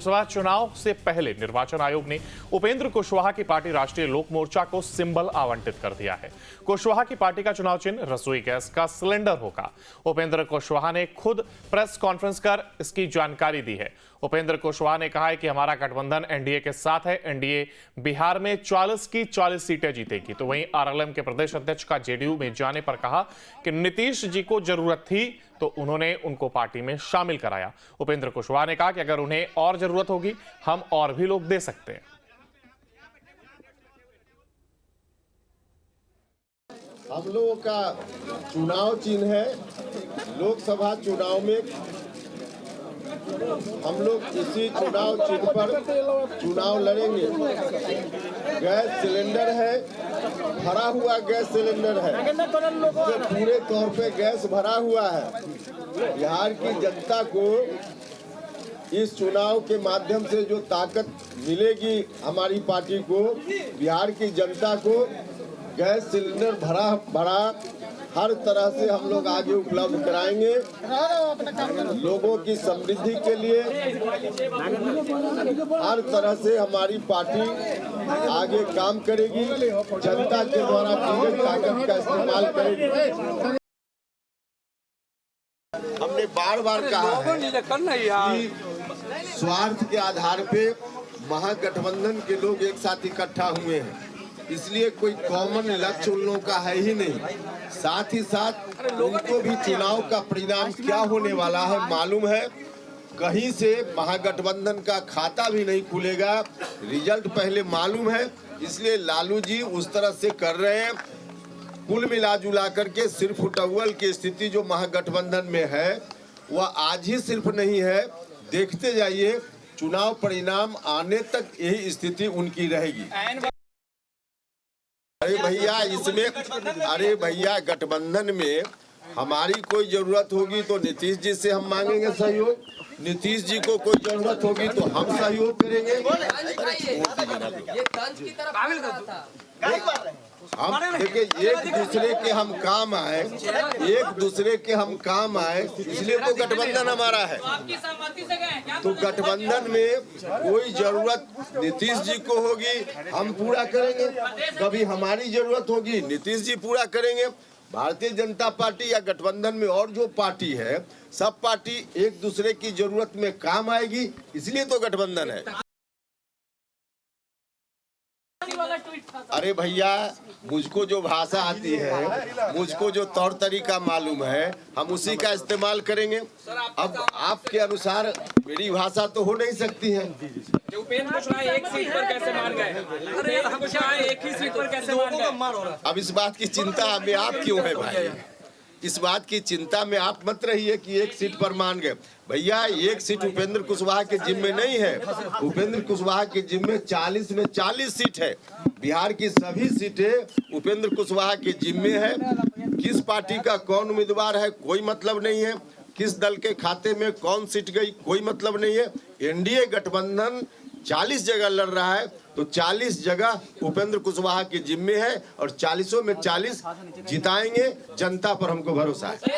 लोकसभा चुनाव से पहले निर्वाचन आयोग ने उपेंद्र कुशवाहा की पार्टी राष्ट्रीय लोक मोर्चा को सिंबल आवंटित कर दिया है। कुशवाहा की पार्टी का चुनाव चिन्ह रसोई गैस का सिलेंडर होगा। उपेंद्र कुशवाहा ने खुद प्रेस कॉन्फ्रेंस कर इसकी जानकारी दी है। उपेंद्र कुशवाहा ने कहा है कि हमारा गठबंधन एनडीए के साथ है। एनडीए बिहार में 40 की 40 सीटें जीतेगी। तो वहीं आरएलएम के प्रदेश अध्यक्ष का जेडीयू में जाने पर कहा कि नीतीश जी को जरूरत थी तो उन्होंने उनको पार्टी में शामिल कराया। उपेंद्र कुशवाहा ने कहा कि अगर उन्हें और जरूरत होगी हम और भी लोग दे सकते हैं। हम लोगों का चुनाव चिन्ह है। लोकसभा चुनाव में हम लोग इसी चुनाव चिन्ह पर चुनाव लड़ेंगे। गैस सिलेंडर है, भरा हुआ गैस सिलेंडर है, जो पूरे तौर पे गैस भरा हुआ है। बिहार की जनता को इस चुनाव के माध्यम से जो ताकत मिलेगी, हमारी पार्टी को, बिहार की जनता को गैस सिलेंडर भरा हर तरह से हम लोग आगे उपलब्ध कराएंगे। लोगों की समृद्धि के लिए हर तरह से हमारी पार्टी आगे काम करेगी। जनता के द्वारा दी गई ताकत का इस्तेमाल करेगी। हमने बार-बार कहा है कि स्वार्थ के आधार पे महागठबंधन के लोग एक साथ इकट्ठा हुए हैं, इसलिए कोई कॉमन लक्ष्य उन लोगों का है ही नहीं। साथ ही साथ उनको भी चुनाव का परिणाम क्या होने वाला है मालूम है। कहीं से महागठबंधन का खाता भी नहीं खुलेगा, रिजल्ट पहले मालूम है, इसलिए लालू जी उस तरह से कर रहे हैं। कुल मिला जुला करके सिर्फ उटव्वल की स्थिति जो महागठबंधन में है वह आज ही सिर्फ नहीं है, देखते जाइए चुनाव परिणाम आने तक यही स्थिति उनकी रहेगी। अरे भैया गठबंधन में हमारी कोई जरूरत होगी तो नीतीश जी से हम मांगेंगे सहयोग, नीतीश जी को कोई जरूरत होगी तो हम सहयोग करेंगे। हम देखिए एक दूसरे के हम काम आए, एक दूसरे के हम काम आए, इसलिए तो गठबंधन हमारा है। तो गठबंधन में कोई जरूरत नीतीश जी को होगी हम पूरा करेंगे, कभी हमारी जरूरत होगी नीतीश जी पूरा करेंगे। भारतीय जनता पार्टी या गठबंधन में और जो पार्टी है, सब पार्टी एक दूसरे की जरूरत में काम आएगी, इसलिए तो गठबंधन है। अरे भैया मुझको जो भाषा आती है, मुझको जो तौर तरीका मालूम है, हम उसी का इस्तेमाल करेंगे। अब आपके अनुसार मेरी भाषा तो हो नहीं सकती है। उपेंद्र कुशवाहा एक सीट पर कैसे मान गए? उपेंद्र कुशवाहा एक ही सीट पर कैसे मान गए? अब इस बात की चिंता हमें आप क्यों है भाई? इस बात की चिंता में आप मत रहिए कि एक सीट पर मान गए। भैया एक सीट उपेंद्र कुशवाहा के जिम्मे नहीं है। उपेंद्र कुशवाहा के जिम्मे 40 में 40 सीट है। बिहार की सभी सीटें उपेंद्र कुशवाहा के जिम्मे है। किस पार्टी का कौन उम्मीदवार है कोई मतलब नहीं है, किस दल के खाते में कौन सीट गई कोई मतलब नहीं है। एनडीए गठबंधन 40 जगह लड़ रहा है तो 40 जगह उपेंद्र कुशवाहा के जिम्मे है और 40 में 40 जिताएंगे। जनता पर हमको भरोसा है।